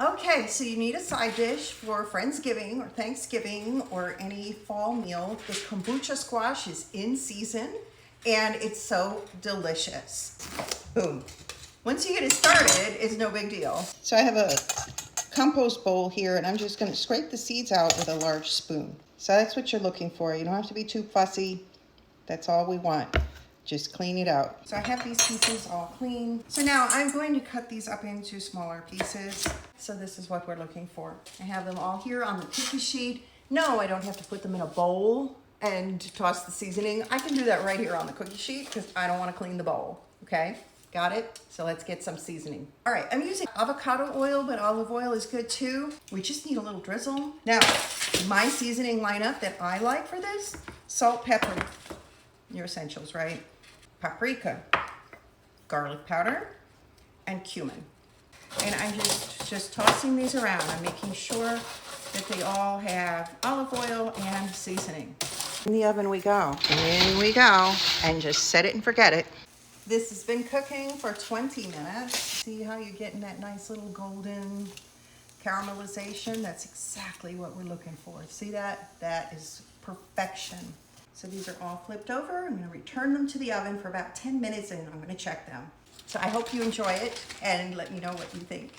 Okay, so you need a side dish for Friendsgiving or Thanksgiving or any fall meal. The kombucha squash is in season and it's so delicious. Boom. Once you get it started, it's no big deal. So I have a compost bowl here and I'm just gonna scrape the seeds out with a large spoon. So that's what you're looking for. You don't have to be too fussy. That's all we want. Just clean it out. So I have these pieces all clean. So now I'm going to cut these up into smaller pieces. So this is what we're looking for. I have them all here on the cookie sheet. No, I don't have to put them in a bowl and toss the seasoning. I can do that right here on the cookie sheet because I don't want to clean the bowl, okay? Got it? So let's get some seasoning. All right, I'm using avocado oil, but olive oil is good too. We just need a little drizzle. Now, my seasoning lineup that I like for this, salt, pepper, your essentials, right? Paprika, garlic powder, and cumin. And I'm just tossing these around. I'm making sure that they all have olive oil and seasoning. In the oven we go. In we go. And just set it and forget it. This has been cooking for 20 minutes. See how you're getting that nice little golden caramelization? That's exactly what we're looking for. See that? That is perfection. So these are all flipped over. I'm gonna return them to the oven for about 10 minutes and I'm gonna check them. So I hope you enjoy it and let me know what you think.